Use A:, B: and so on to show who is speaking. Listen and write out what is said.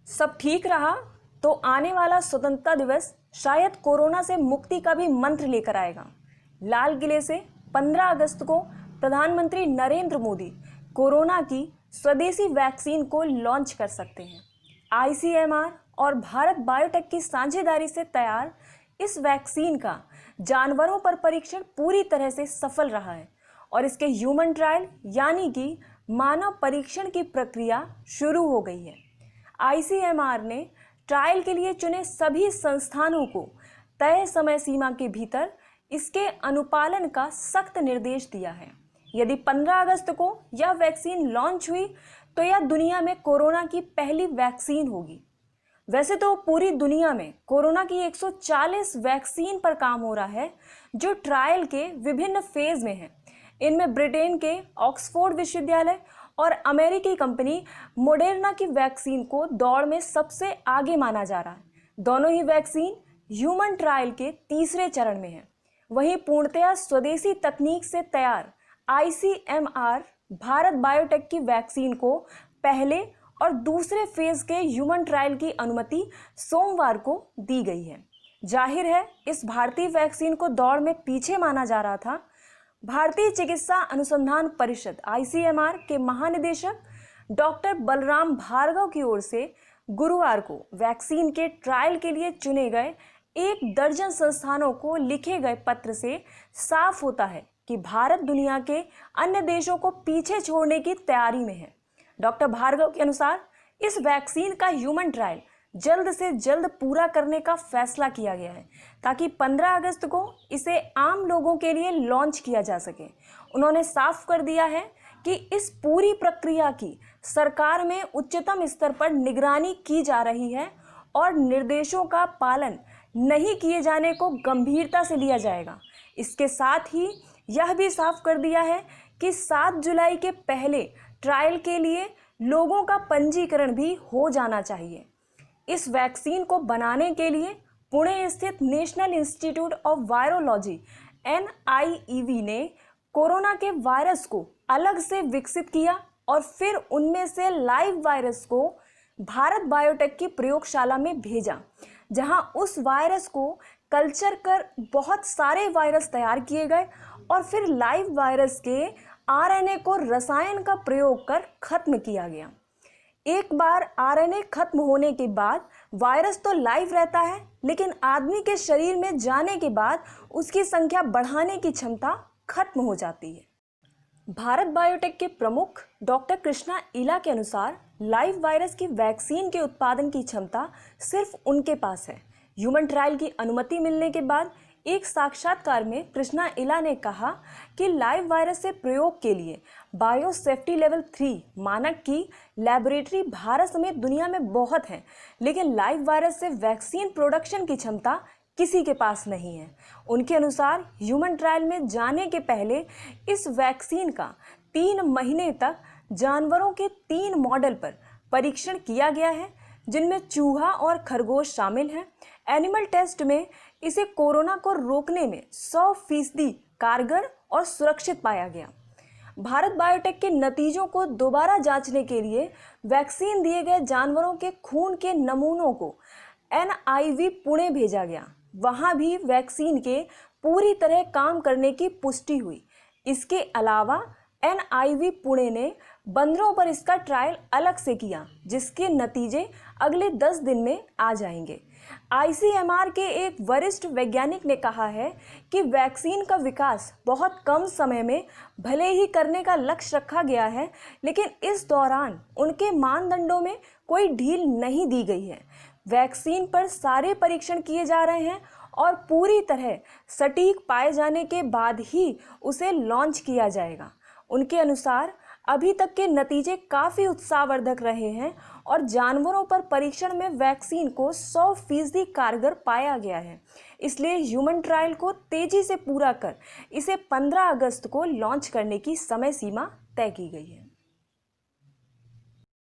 A: सब ठीक रहा तो आने वाला स्वतंत्रता दिवस शायद कोरोना से मुक्ति का भी मंत्र लेकर आएगा। लाल किले से 15 अगस्त को प्रधानमंत्री नरेंद्र मोदी कोरोना की स्वदेशी वैक्सीन को लॉन्च कर सकते हैं। आईसीएमआर और भारत बायोटेक की साझेदारी से तैयार इस वैक्सीन का जानवरों पर परीक्षण पूरी तरह से सफल रहा है और इसके ह्यूमन ट्रायल यानी कि मानव परीक्षण की प्रक्रिया शुरू हो गई है। आईसीएमआर ने ट्रायल के लिए चुने सभी संस्थानों को तय समय सीमा के भीतर इसके अनुपालन का सख्त निर्देश दिया है। यदि 15 अगस्त को यह वैक्सीन लॉन्च हुई तो यह दुनिया में कोरोना की पहली वैक्सीन होगी। वैसे तो पूरी दुनिया में कोरोना की 140 वैक्सीन पर काम हो रहा है जो ट्रायल के विभिन्न फेज में है। इनमें ब्रिटेन के ऑक्सफोर्ड विश्वविद्यालय और अमेरिकी कंपनी मोडेर्ना की वैक्सीन को दौड़ में सबसे आगे माना जा रहा है। दोनों ही वैक्सीन ह्यूमन ट्रायल के तीसरे चरण में है। वहीं पूर्णतया स्वदेशी तकनीक से तैयार आईसीएमआर भारत बायोटेक की वैक्सीन को पहले और दूसरे फेज के ह्यूमन ट्रायल की अनुमति सोमवार को दी गई है। जाहिर है इस भारतीय वैक्सीन को दौड़ में पीछे माना जा रहा था। भारतीय चिकित्सा अनुसंधान परिषद आईसीएमआर के महानिदेशक डॉक्टर बलराम भार्गव की ओर से गुरुवार को वैक्सीन के ट्रायल के लिए चुने गए 1 दर्जन संस्थानों को लिखे गए पत्र से साफ होता है कि भारत दुनिया के अन्य देशों को पीछे छोड़ने की तैयारी में है। डॉक्टर भार्गव के अनुसार इस वैक्सीन का ह्यूमन ट्रायल जल्द से जल्द पूरा करने का फैसला किया गया है ताकि 15 अगस्त को इसे आम लोगों के लिए लॉन्च किया जा सके। उन्होंने साफ कर दिया है कि इस पूरी प्रक्रिया की सरकार में उच्चतम स्तर पर निगरानी की जा रही है और निर्देशों का पालन नहीं किए जाने को गंभीरता से लिया जाएगा। इसके साथ ही यह भी साफ कर दिया है कि 7 जुलाई के पहले ट्रायल के लिए लोगों का पंजीकरण भी हो जाना चाहिए। इस वैक्सीन को बनाने के लिए पुणे स्थित national institute of virology NIEV ने कोरोना के वायरस को अलग से विकसित किया और फिर उनमें से लाइव वायरस को भारत बायोटेक की प्रयोगशाला में भेजा, जहां उस वायरस को कल्चर कर बहुत सारे वायरस तैयार किए गए और फिर लाइव वायरस के RNA को रसायन का प्रयोग कर खत्म किया गया। एक बार RNA खत्म होने के बाद वायरस तो लाइव रहता है, लेकिन आदमी के शरीर में जाने के बाद उसकी संख्या बढ़ाने की क्षमता खत्म हो जाती है। भारत बायोटेक के प्रमुख डॉक्टर कृष्णा इला के अनुसार लाइव वायरस की वैक्सीन के उत्पादन की क्षमता सिर्फ उनके पास है। ह्यूमन ट्रायल की अनुमति मिलने के बाद एक साक्षात्कार में कृष्णा इला ने कहा कि लाइव वायरस से प्रयोग के लिए बायो सेफ्टी लेवल 3 मानक की लैबोरेटरी भारत समेत दुनिया में बहुत है, लेकिन लाइव वायरस से वैक्सीन प्रोडक्शन की क्षमता किसी के पास नहीं है। उनके अनुसार ह्यूमन ट्रायल में जाने के पहले इस वैक्सीन का 3 महीने तक जानवरों के 3 मॉडल पर परीक्षण किया गया है, जिनमें चूहा और खरगोश शामिल हैं। एनिमल टेस्ट में इसे कोरोना को रोकने में 100% कारगर और सुरक्षित पाया गया। भारत बायोटेक के नतीजों को दोबारा जांचने के लिए वैक्सीन दिए गए जानवरों के खून के नमूनों को NIV पुणे भेजा गया। वहां भी वैक्सीन के पूरी तरह काम करने की पुष्टि हुई। इसके अलावा NIV पुणे ने बंदरों पर इसका ट्रायल अलग से किया, जिसके नतीजे अगले 10 दिन में आ जाएंगे। ICMR के एक वरिष्ठ वैज्ञानिक ने कहा है कि वैक्सीन का विकास बहुत कम समय में भले ही करने का लक्ष्य रखा गया है, लेकिन इस दौरान उनके मानदंडों में कोई ढील नहीं दी गई है। वैक्सीन पर सारे परीक्षण किए जा रहे हैं और पूरी तरह सटीक पाए जाने के बाद ही उसे लॉन्च किया जाएगा। उनके अनुसार अभी तक के नतीजे काफ़ी उत्साहवर्धक रहे हैं और जानवरों पर परीक्षण में वैक्सीन को 100% कारगर पाया गया है। इसलिए ह्यूमन ट्रायल को तेज़ी से पूरा कर इसे 15 अगस्त को लॉन्च करने की समय सीमा तय की गई है।